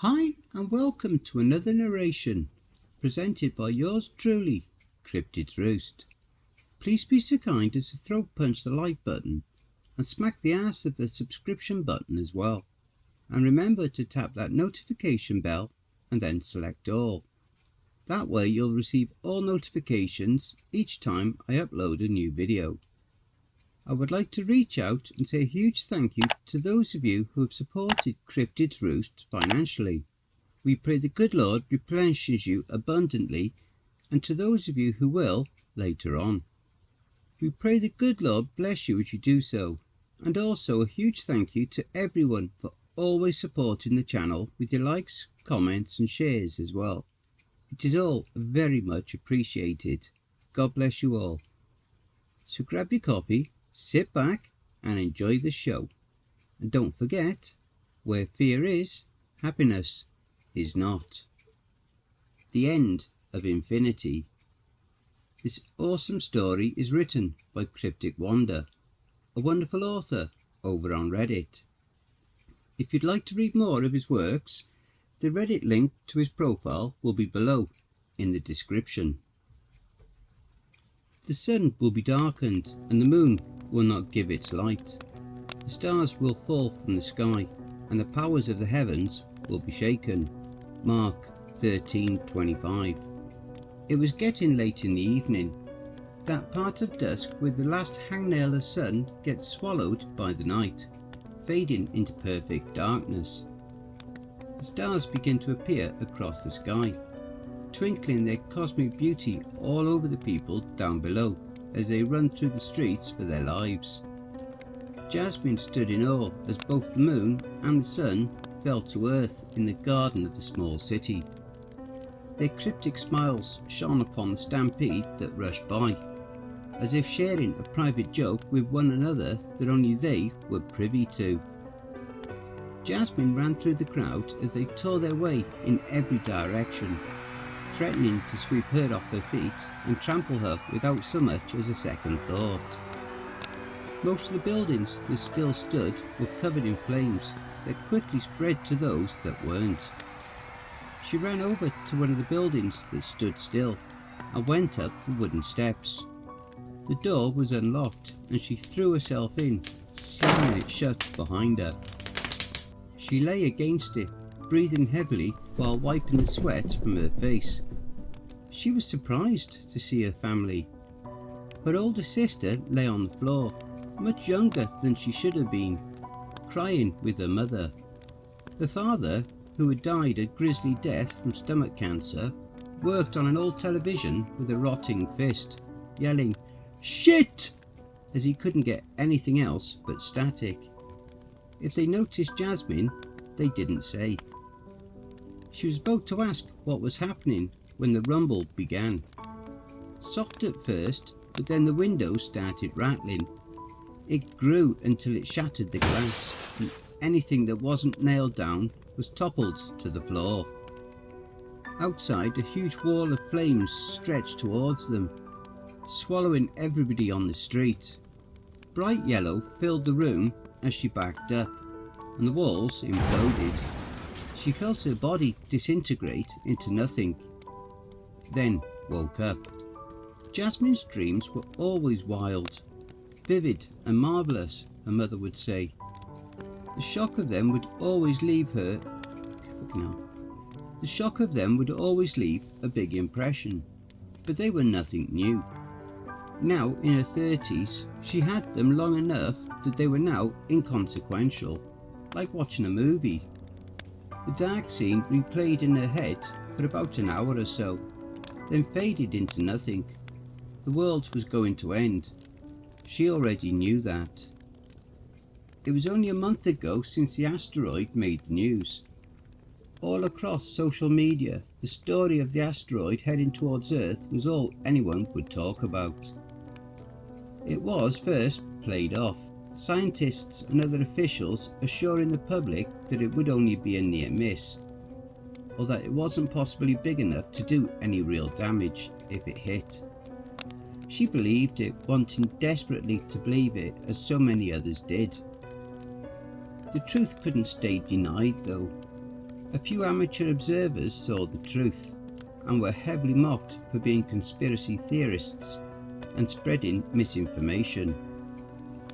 Hi and welcome to another narration presented by yours truly, Cryptids Roost. Please be so kind as to throat punch the like button and smack the ass of the subscription button as well. And remember to tap that notification bell and then select all. That way you'll receive all notifications each time I upload a new video. I would like to reach out and say a huge thank you to those of you who have supported Cryptids Roost financially. We pray the good Lord replenishes you abundantly, and to those of you who will later on. We pray the good Lord bless you as you do so, and also a huge thank you to everyone for always supporting the channel with your likes, comments and shares as well. It is all very much appreciated. God bless you all. So grab your copy, sit back and enjoy the show. And don't forget, where fear is, happiness is not. The End of Infinity. This awesome story is written by crypticwander, a wonderful author over on Reddit. If you'd like to read more of his works, the Reddit link to his profile will be below in the description. The sun will be darkened and the moon will not give its light. The stars will fall from the sky and the powers of the heavens will be shaken. Mark 13:25. It was getting late in the evening, that part of dusk where the last hangnail of sun gets swallowed by the night, fading into perfect darkness. The stars begin to appear across the sky, twinkling their cosmic beauty all over the people down below as they run through the streets for their lives. Jasmine stood in awe as both the moon and the sun fell to earth in the garden of the small city. Their cryptic smiles shone upon the stampede that rushed by, as if sharing a private joke with one another that only they were privy to. Jasmine ran through the crowd as they tore their way in every direction, threatening to sweep her off her feet and trample her without so much as a second thought. Most of the buildings that still stood were covered in flames that quickly spread to those that weren't. She ran over to one of the buildings that stood still and went up the wooden steps. The door was unlocked and she threw herself in, slamming it shut behind her. She lay against it, breathing heavily while wiping the sweat from her face. She was surprised to see her family. Her older sister lay on the floor, much younger than she should have been, crying with her mother. Her father, who had died a grisly death from stomach cancer, worked on an old television with a rotting fist, yelling "Shit!" as he couldn't get anything else but static. If they noticed Jasmine, they didn't say. She was about to ask what was happening when the rumble began. Soft at first, but then the windows started rattling. It grew until it shattered the glass, and anything that wasn't nailed down was toppled to the floor. Outside, a huge wall of flames stretched towards them, swallowing everybody on the street. Bright yellow filled the room as she backed up, and the walls imploded. She felt her body disintegrate into nothing, then woke up. Jasmine's dreams were always wild, vivid and marvellous, her mother would say. The shock of them would always leave a big impression, but they were nothing new. Now in her 30s, she had them long enough that they were now inconsequential, like watching a movie. The dark scene replayed in her head for about an hour or so, then faded into nothing. The world was going to end. She already knew that. It was only a month ago since the asteroid made the news. All across social media, the story of the asteroid heading towards Earth was all anyone would talk about. It was first played off, scientists and other officials assuring the public that it would only be a near miss, or that it wasn't possibly big enough to do any real damage if it hit. She believed it, wanting desperately to believe it as so many others did. The truth couldn't stay denied though. A few amateur observers saw the truth and were heavily mocked for being conspiracy theorists and spreading misinformation.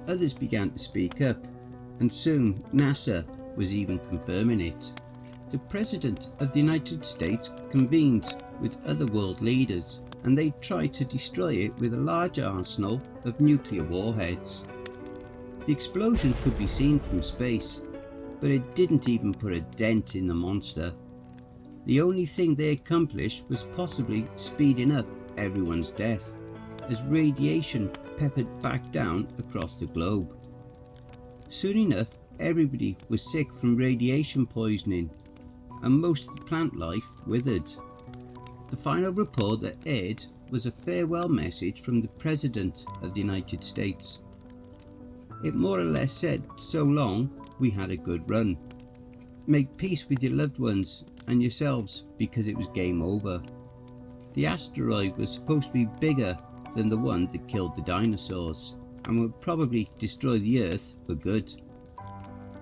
Others began to speak up, and soon NASA was even confirming it. The President of the United States convened with other world leaders, and they tried to destroy it with a large arsenal of nuclear warheads. The explosion could be seen from space, but it didn't even put a dent in the monster. The only thing they accomplished was possibly speeding up everyone's death, as radiation peppered back down across the globe. Soon enough, everybody was sick from radiation poisoning, and most of the plant life withered. The final report that aired was a farewell message from the President of the United States. It more or less said, "So long, we had a good run. Make peace with your loved ones and yourselves because it was game over." The asteroid was supposed to be bigger than the one that killed the dinosaurs and would probably destroy the Earth for good.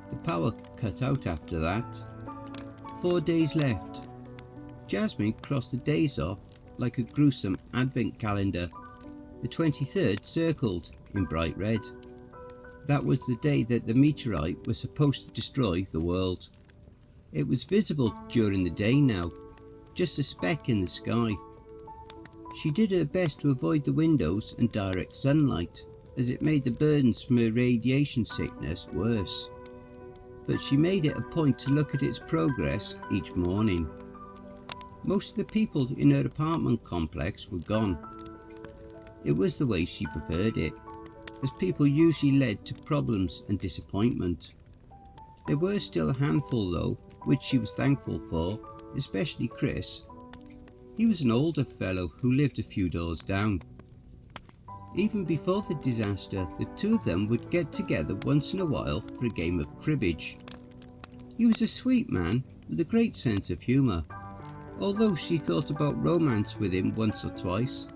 The power cut out after that. 4 days left. Jasmine crossed the days off like a gruesome advent calendar. The 23rd circled in bright red. That was the day that the meteorite was supposed to destroy the world. It was visible during the day now, just a speck in the sky. She did her best to avoid the windows and direct sunlight, as it made the burdens from her radiation sickness worse. But she made it a point to look at its progress each morning. Most of the people in her apartment complex were gone. It was the way she preferred it, as people usually led to problems and disappointment. There were still a handful though, which she was thankful for, especially Chris. He was an older fellow who lived a few doors down. Even before the disaster, the two of them would get together once in a while for a game of cribbage. He was a sweet man with a great sense of humour. Although she thought about romance with him once or twice,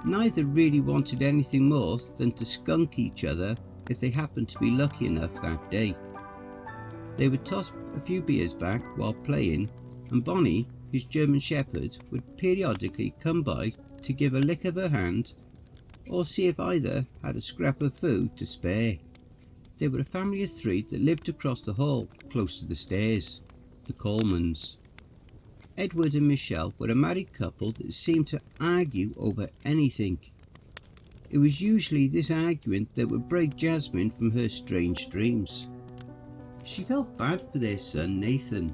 neither really wanted anything more than to skunk each other if they happened to be lucky enough that day. They would toss a few beers back while playing, and Bonnie, his German Shepherd, would periodically come by to give a lick of her hand or see if either had a scrap of food to spare. They were a family of 3 that lived across the hall, close to the stairs, the Colemans. Edward and Michelle were a married couple that seemed to argue over anything. It was usually this argument that would break Jasmine from her strange dreams. She felt bad for their son Nathan.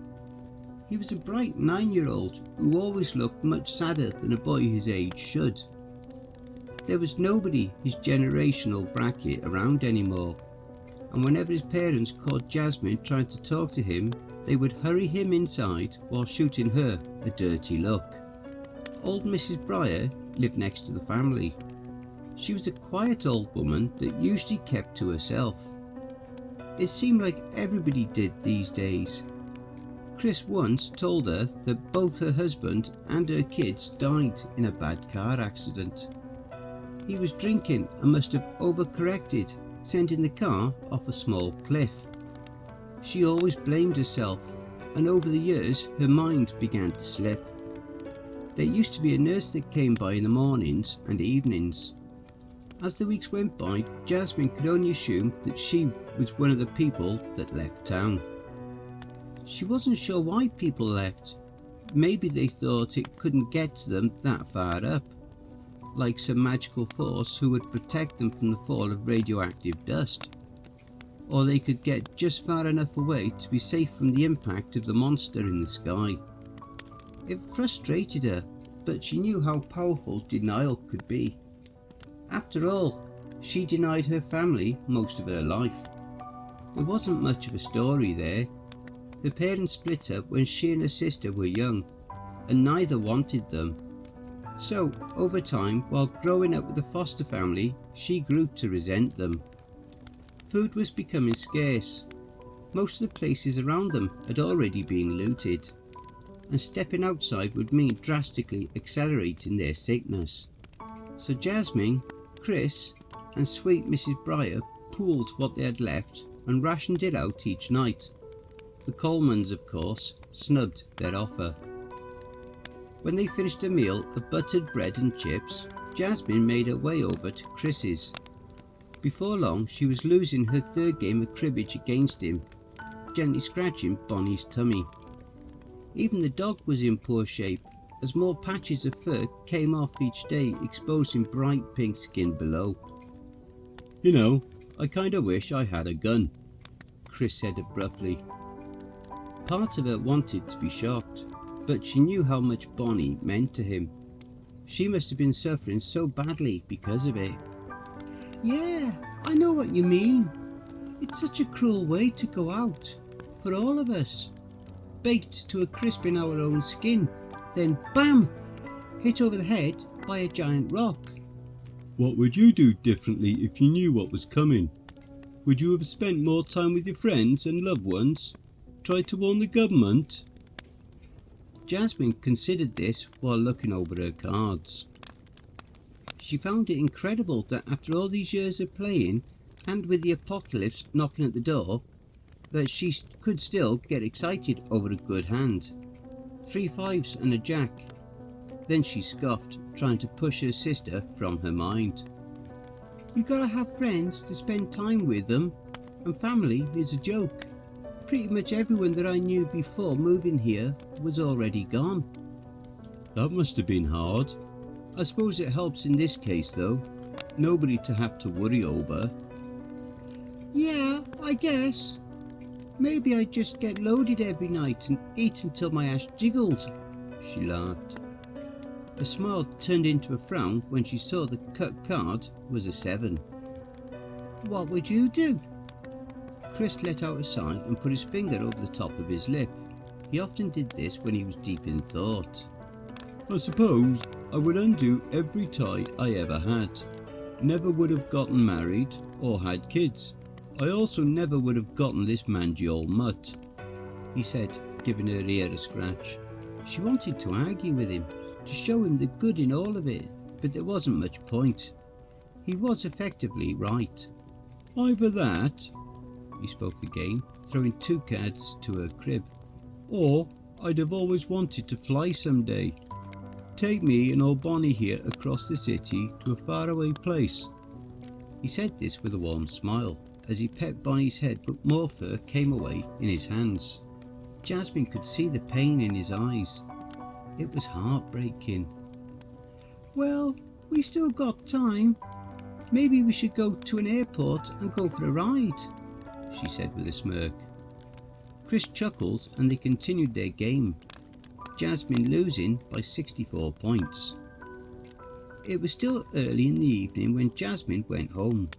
He was a bright 9-year-old who always looked much sadder than a boy his age should. There was nobody his generational bracket around anymore, and whenever his parents caught Jasmine trying to talk to him, they would hurry him inside while shooting her a dirty look. Old Mrs. Breyer lived next to the family. She was a quiet old woman that usually kept to herself. It seemed like everybody did these days. Chris once told her that both her husband and her kids died in a bad car accident. He was drinking and must have overcorrected, sending the car off a small cliff. She always blamed herself, and over the years her mind began to slip. There used to be a nurse that came by in the mornings and evenings. As the weeks went by, Jasmine could only assume that she was one of the people that left town. She wasn't sure why people left. Maybe they thought it couldn't get to them that far up, like some magical force who would protect them from the fall of radioactive dust. Or they could get just far enough away to be safe from the impact of the monster in the sky. It frustrated her, but she knew how powerful denial could be. After all, she denied her family most of her life. There wasn't much of a story there. Her parents split up when she and her sister were young, and neither wanted them. So, over time, while growing up with a foster family, she grew to resent them. Food was becoming scarce. Most of the places around them had already been looted, and stepping outside would mean drastically accelerating their sickness. So Jasmine, Chris, and sweet Mrs. Breyer pooled what they had left and rationed it out each night. The Colemans, of course, snubbed their offer. When they finished a meal of buttered bread and chips, Jasmine made her way over to Chris's. Before long she was losing her third game of cribbage against him, gently scratching Bonnie's tummy. Even the dog was in poor shape, as more patches of fur came off each day, exposing bright pink skin below. "You know, I kinda wish I had a gun," Chris said abruptly. Part of her wanted to be shocked, but she knew how much Bonnie meant to him. She must have been suffering so badly because of it. "Yeah, I know what you mean. It's such a cruel way to go out, for all of us. Baked to a crisp in our own skin, then BAM! Hit over the head by a giant rock." "What would you do differently if you knew what was coming? Would you have spent more time with your friends and loved ones? Tried to warn the government?" Jasmine considered this while looking over her cards. She found it incredible that after all these years of playing, and with the apocalypse knocking at the door, that she could still get excited over a good hand. 3 5s and a jack. Then she scoffed, trying to push her sister from her mind. "You gotta have friends to spend time with them, and family is a joke. Pretty much everyone that I knew before moving here was already gone." "That must have been hard. I suppose it helps in this case though. Nobody to have to worry over." "Yeah, I guess. Maybe I'd just get loaded every night and eat until my ass jiggled." She laughed. A smile turned into a frown when she saw the cut card was a 7. "What would you do?" Chris let out a sigh and put his finger over the top of his lip. He often did this when he was deep in thought. "I suppose I would undo every tie I ever had. Never would have gotten married or had kids. I also never would have gotten this mangy old mutt," he said, giving her ear a scratch. She wanted to argue with him, to show him the good in all of it, but there wasn't much point. He was effectively right. "Either that," he spoke again, throwing 2 cards to her crib, "or I'd have always wanted to fly someday. Take me and old Bonnie here across the city to a faraway place." He said this with a warm smile, as he pet Bonnie's head, but more fur came away in his hands. Jasmine could see the pain in his eyes. It was heartbreaking. "Well, we still got time. Maybe we should go to an airport and go for a ride," she said with a smirk. Chris chuckled and they continued their game, Jasmine losing by 64 points. It was still early in the evening when Jasmine went home.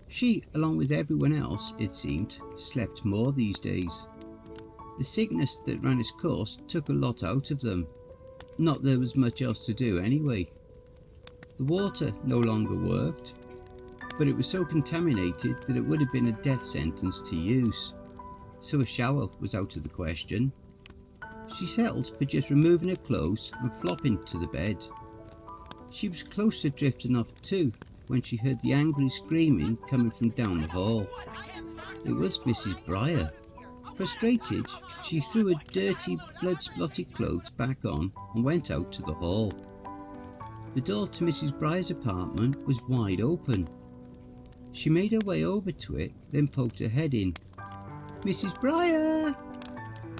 She, along with everyone else, it seemed, slept more these days. The sickness that ran its course took a lot out of them. Not there was much else to do anyway. The water no longer worked, but it was so contaminated that it would have been a death sentence to use, so a shower was out of the question. She settled for just removing her clothes and flopping to the bed. She was close to drifting off too when she heard the angry screaming coming from down the hall. It was Mrs. Breyer. Frustrated, she threw her dirty, blood-spotted clothes back on and went out to the hall. The door to Mrs. Breyer's apartment was wide open. She made her way over to it, then poked her head in. "Mrs. Breyer!"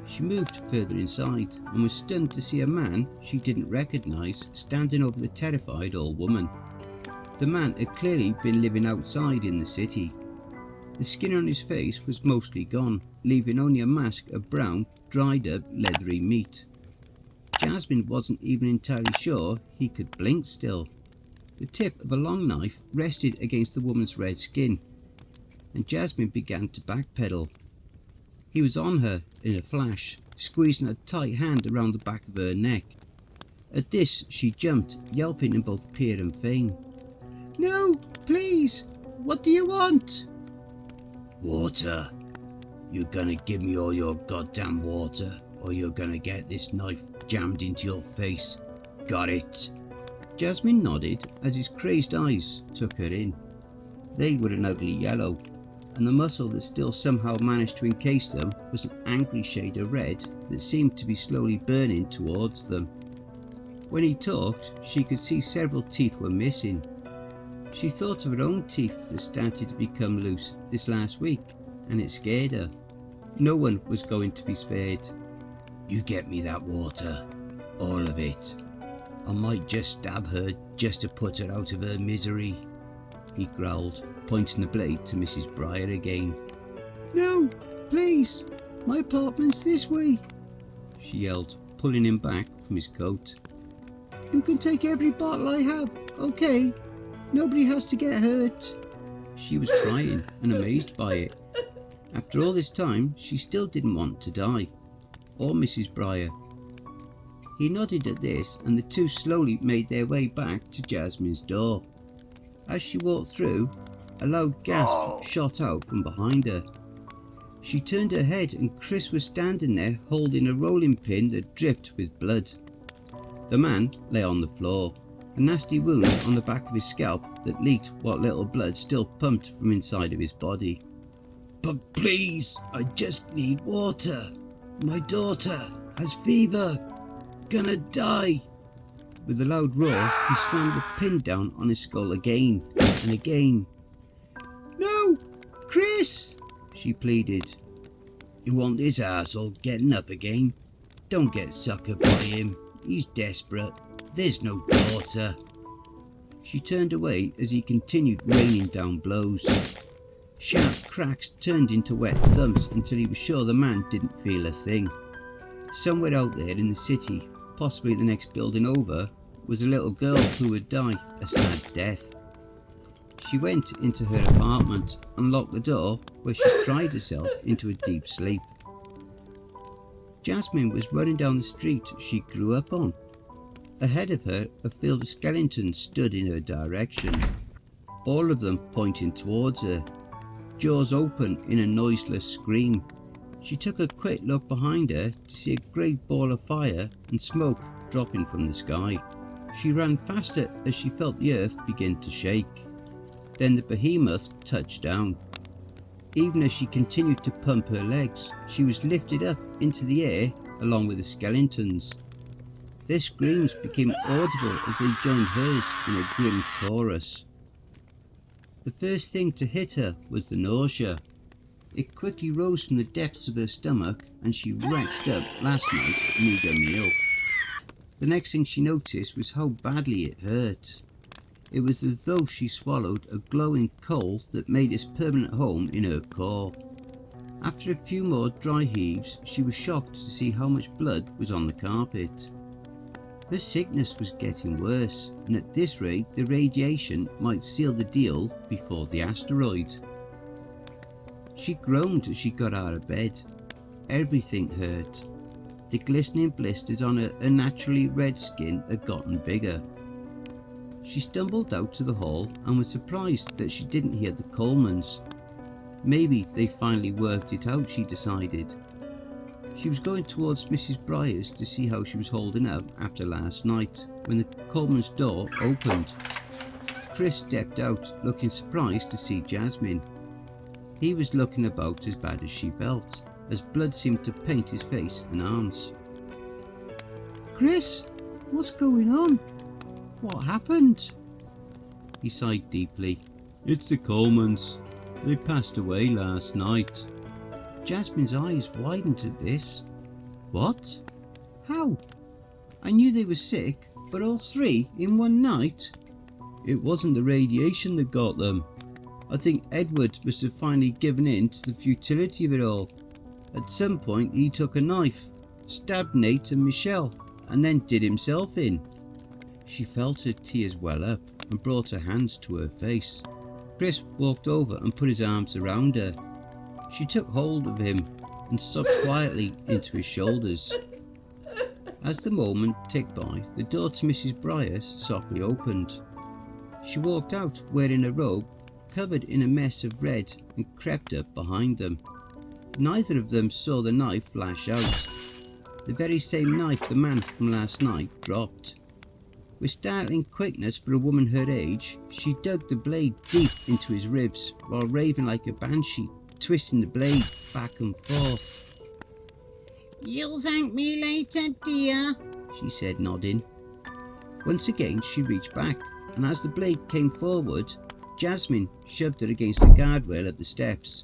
She moved further inside and was stunned to see a man she didn't recognise standing over the terrified old woman. The man had clearly been living outside in the city. The skin on his face was mostly gone, leaving only a mask of brown, dried up, leathery meat. Jasmine wasn't even entirely sure he could blink still. The tip of a long knife rested against the woman's red skin, and Jasmine began to backpedal. He was on her in a flash, squeezing a tight hand around the back of her neck. At this she jumped, yelping in both fear and pain. "No, please! What do you want?" "Water. You're gonna give me all your goddamn water, or you're gonna get this knife jammed into your face. Got it?" Jasmine nodded as his crazed eyes took her in. They were an ugly yellow, and the muscle that still somehow managed to encase them was an angry shade of red that seemed to be slowly burning towards them. When he talked, she could see several teeth were missing. She thought of her own teeth that started to become loose this last week, and it scared her. No one was going to be spared. "You get me that water, all of it. I might just stab her just to put her out of her misery," he growled, pointing the blade to Mrs. Briar again. "No, please, my apartment's this way," she yelled, pulling him back from his coat. "You can take every bottle I have, okay? Nobody has to get hurt." She was crying and amazed by it. After all this time, she still didn't want to die, or Mrs. Briar. He nodded at this, and the two slowly made their way back to Jasmine's door. As she walked through, a loud gasp shot out from behind her. She turned her head, and Chris was standing there holding a rolling pin that dripped with blood. The man lay on the floor, a nasty wound on the back of his scalp that leaked what little blood still pumped from inside of his body. "But please, I just need water. My daughter has fever. Gonna die." With a loud roar, he slammed the pin down on his skull again and again. "No, Chris," she pleaded. "You want this arsehole getting up again? Don't get suckered by him. He's desperate. There's no daughter." She turned away as he continued raining down blows. Sharp cracks turned into wet thumps until he was sure the man didn't feel a thing. Somewhere out there in the city, possibly the next building over, was a little girl who would die a sad death. She went into her apartment and locked the door, where she cried herself into a deep sleep. Jasmine was running down the street she grew up on. Ahead of her, a field of skeletons stood in her direction, all of them pointing towards her, jaws open in a noiseless scream. She took a quick look behind her to see a great ball of fire and smoke dropping from the sky. She ran faster as she felt the earth begin to shake. Then the behemoth touched down. Even as she continued to pump her legs, she was lifted up into the air along with the skeletons. Their screams became audible as they joined hers in a grim chorus. The first thing to hit her was the nausea. It quickly rose from the depths of her stomach, and she wrenched up last night's meagre meal. The next thing she noticed was how badly it hurt. It was as though she swallowed a glowing coal that made its permanent home in her core. After a few more dry heaves, she was shocked to see how much blood was on the carpet. Her sickness was getting worse, and at this rate the radiation might seal the deal before the asteroid. She groaned as she got out of bed. Everything hurt. The glistening blisters on her unnaturally red skin had gotten bigger. She stumbled out to the hall and was surprised that she didn't hear the Colemans. Maybe they finally worked it out, she decided. She was going towards Mrs. Briar's to see how she was holding up after last night, when the Coleman's door opened. Chris stepped out, looking surprised to see Jasmine. He was looking about as bad as she felt, as blood seemed to paint his face and arms. "Chris, what's going on? What happened?" He sighed deeply. "It's the Colemans. They passed away last night." Jasmine's eyes widened at this. "What? How? I knew they were sick, but all three in one night?" "It wasn't the radiation that got them. I think Edward must have finally given in to the futility of it all. At some point he took a knife, stabbed Nate and Michelle, and then did himself in." She felt her tears well up and brought her hands to her face. Chris walked over and put his arms around her. She took hold of him and sobbed quietly into his shoulders. As the moment ticked by, the door to Mrs. Briar's softly opened. She walked out wearing a robe covered in a mess of red and crept up behind them. Neither of them saw the knife flash out, the very same knife the man from last night dropped. With startling quickness for a woman her age, she dug the blade deep into his ribs while raving like a banshee, twisting the blade back and forth. "You'll thank me later, dear," she said, nodding. Once again she reached back, and as the blade came forward, Jasmine shoved it against the guardrail at the steps.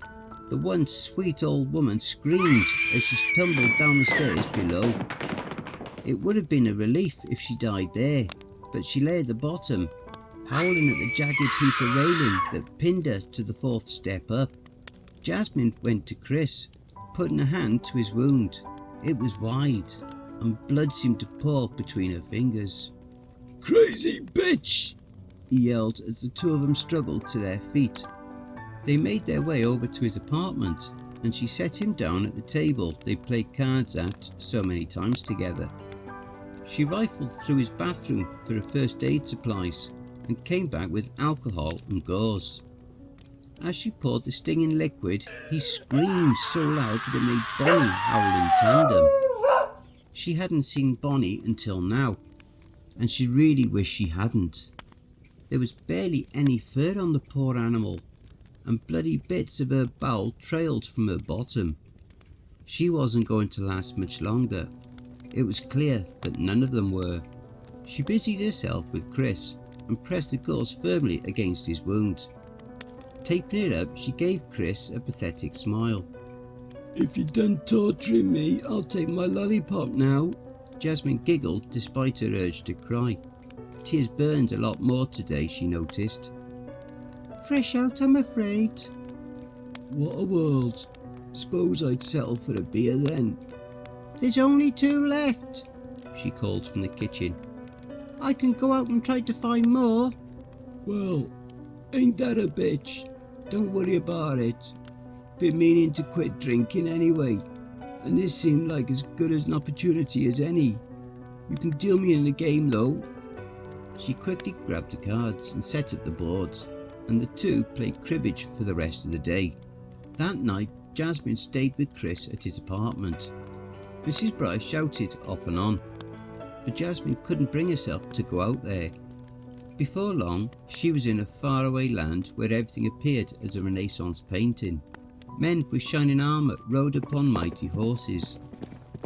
The once sweet old woman screamed as she tumbled down the stairs below. It would have been a relief if she died there, but she lay at the bottom, howling at the jagged piece of railing that pinned her to the 4th step up. Jasmine went to Chris, putting a hand to his wound. It was wide, and blood seemed to pour between her fingers. "Crazy bitch!" he yelled as the two of them struggled to their feet. They made their way over to his apartment, and she set him down at the table they played cards at so many times together. She rifled through his bathroom for her first aid supplies and came back with alcohol and gauze. As she poured the stinging liquid, he screamed so loud that it made Bonnie howl in tandem. She hadn't seen Bonnie until now, and she really wished she hadn't. There was barely any fur on the poor animal, and bloody bits of her bowel trailed from her bottom. She wasn't going to last much longer. It was clear that none of them were. She busied herself with Chris and pressed the gauze firmly against his wound. Taping it up, she gave Chris a pathetic smile. "If you're done torturing me, I'll take my lollipop now." Jasmine giggled despite her urge to cry. Tears burned a lot more today, she noticed. "Fresh out, I'm afraid." "What a world. Suppose I'd settle for a beer then." "There's only 2 left," she called from the kitchen. "I can go out and try to find more." "Well, ain't that a bitch? Don't worry about it. Been meaning to quit drinking anyway, and this seemed like as good an opportunity as any. You can deal me in a game though." She quickly grabbed the cards and set up the boards, and the two played cribbage for the rest of the day. That night, Jasmine stayed with Chris at his apartment. Mrs. Bryce shouted off and on, but Jasmine couldn't bring herself to go out there. Before long, she was in a faraway land where everything appeared as a Renaissance painting. Men with shining armour rode upon mighty horses.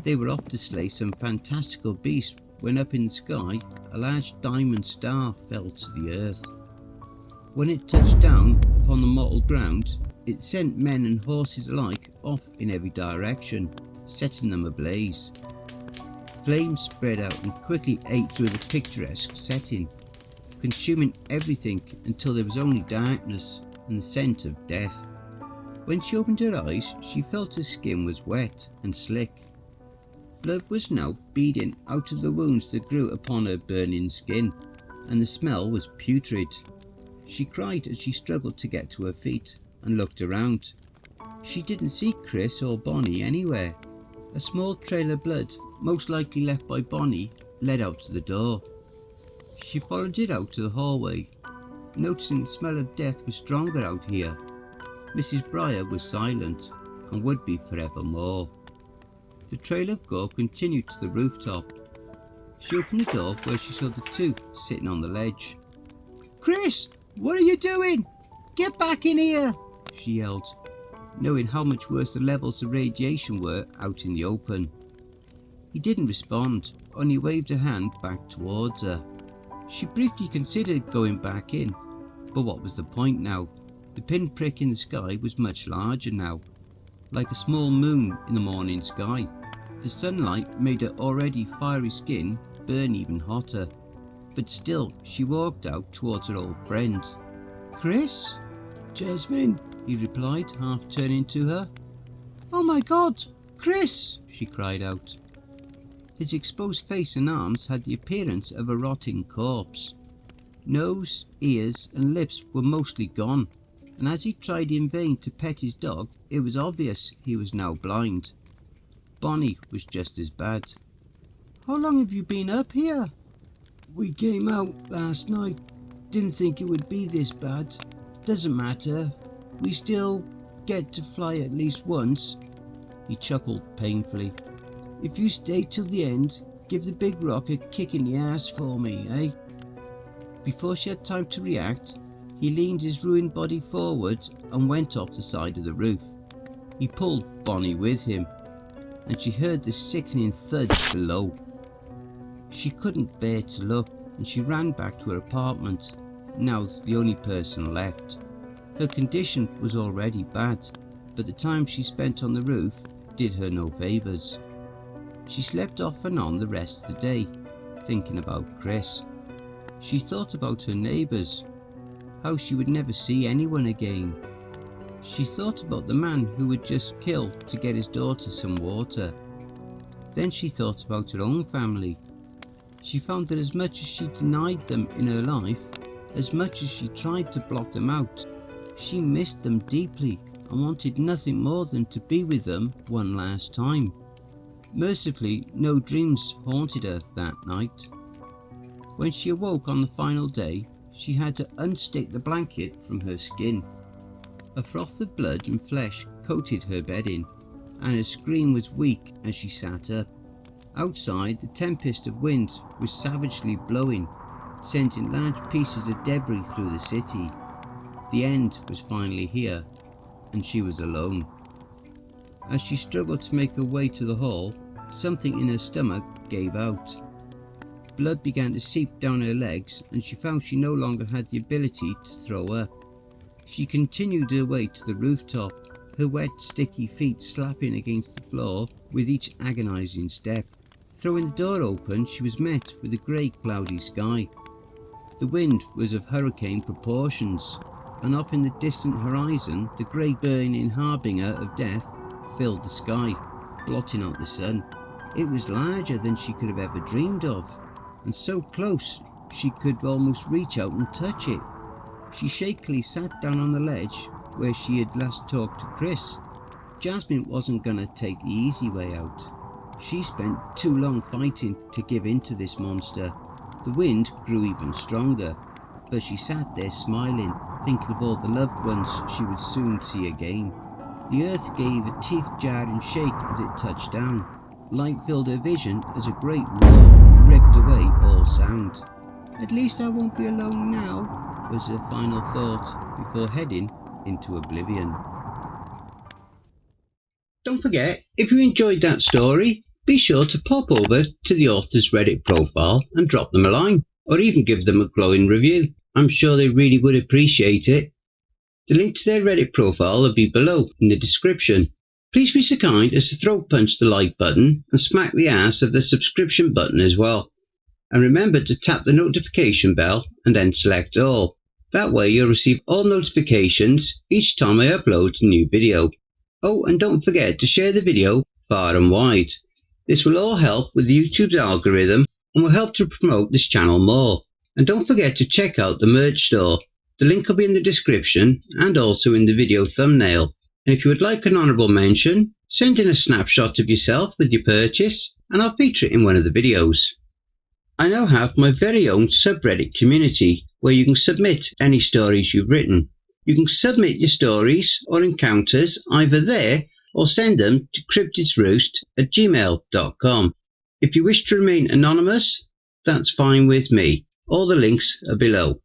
They were off to slay some fantastical beast when up in the sky a large diamond star fell to the earth. When it touched down upon the mottled ground, it sent men and horses alike off in every direction, setting them ablaze. Flames spread out and quickly ate through the picturesque setting, consuming everything until there was only darkness and the scent of death. When she opened her eyes, she felt her skin was wet and slick. Blood was now beading out of the wounds that grew upon her burning skin, and the smell was putrid. She cried as she struggled to get to her feet and looked around. She didn't see Chris or Bonnie anywhere. A small trail of blood, most likely left by Bonnie, led out to the door. She followed it out to the hallway, noticing the smell of death was stronger out here. Mrs. Briar was silent, and would be forevermore. The trail of gore continued to the rooftop. She opened the door where she saw the two sitting on the ledge. "Chris, what are you doing? Get back in here!" she yelled, knowing how much worse the levels of radiation were out in the open. He didn't respond, only waved a hand back towards her. She briefly considered going back in, but what was the point now? The pinprick in the sky was much larger now, like a small moon in the morning sky. The sunlight made her already fiery skin burn even hotter, but still she walked out towards her old friend. "Chris?" "Jasmine," he replied, half turning to her. "Oh my God, Chris!" she cried out. His exposed face and arms had the appearance of a rotting corpse. Nose, ears and lips were mostly gone, and as he tried in vain to pet his dog, it was obvious he was now blind. Bonnie was just as bad. "How long have you been up here?" "We came out last night. Didn't think it would be this bad. Doesn't matter. We still get to fly at least once." He chuckled painfully. "If you stay till the end, Give the big rock a kick in the ass for me, eh? Before she had time to react, he leaned his ruined body forward and went off the side of the roof. He pulled Bonnie with him, and she heard the sickening thuds below. She couldn't bear to look, and she ran back to her apartment, now the only person left. Her condition was already bad, but the time she spent on the roof did her no favours. She slept off and on the rest of the day, thinking about Chris. She thought about her neighbours, how she would never see anyone again. She thought about the man who had just killed to get his daughter some water. Then she thought about her own family. She found that as much as she denied them in her life, as much as she tried to block them out, she missed them deeply and wanted nothing more than to be with them one last time. Mercifully, no dreams haunted her that night. When she awoke on the final day, she had to unstick the blanket from her skin. A froth of blood and flesh coated her bedding, and her scream was weak as she sat up. Outside, the tempest of wind was savagely blowing, sending large pieces of debris through the city. The end was finally here, and she was alone. As she struggled to make her way to the hall, something in her stomach gave out. Blood began to seep down her legs, and she found she no longer had the ability to throw up. She continued her way to the rooftop, her wet, sticky feet slapping against the floor with each agonising step. Throwing the door open, she was met with a grey, cloudy sky. The wind was of hurricane proportions, and up in the distant horizon, the grey burning harbinger of death filled the sky, blotting out the sun. It was larger than she could have ever dreamed of, and so close she could almost reach out and touch it. She shakily sat down on the ledge where she had last talked to Chris. Jasmine wasn't going to take the easy way out. She spent too long fighting to give in to this monster. The wind grew even stronger, but she sat there smiling, thinking of all the loved ones she would soon see again. The earth gave a teeth-jarring shake as it touched down. Light filled her vision as a great roar ripped away all sound. "At least I won't be alone now," was her final thought before heading into oblivion. Don't forget, if you enjoyed that story, be sure to pop over to the author's Reddit profile and drop them a line, or even give them a glowing review. I'm sure they really would appreciate it. The link to their Reddit profile will be below in the description. Please be so kind as to throat punch the like button and smack the ass of the subscription button as well. And remember to tap the notification bell and then select all. That way you'll receive all notifications each time I upload a new video. Oh, and don't forget to share the video far and wide. This will all help with YouTube's algorithm and will help to promote this channel more. And don't forget to check out the merch store. The link will be in the description and also in the video thumbnail. And if you would like an honourable mention, send in a snapshot of yourself with your purchase and I'll feature it in one of the videos. I now have my very own subreddit community where you can submit any stories you've written. You can submit your stories or encounters either there or send them to cryptidsroost@gmail.com. If you wish to remain anonymous, that's fine with me. All the links are below.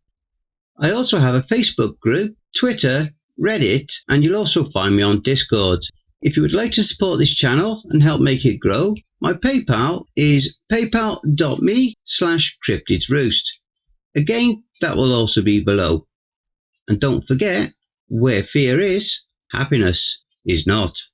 I also have a Facebook group, Twitter, Reddit, and you'll also find me on Discord. If you would like to support this channel and help make it grow, my PayPal is paypal.me/cryptidsroost. Again, that will also be below. And don't forget, where fear is, happiness is not.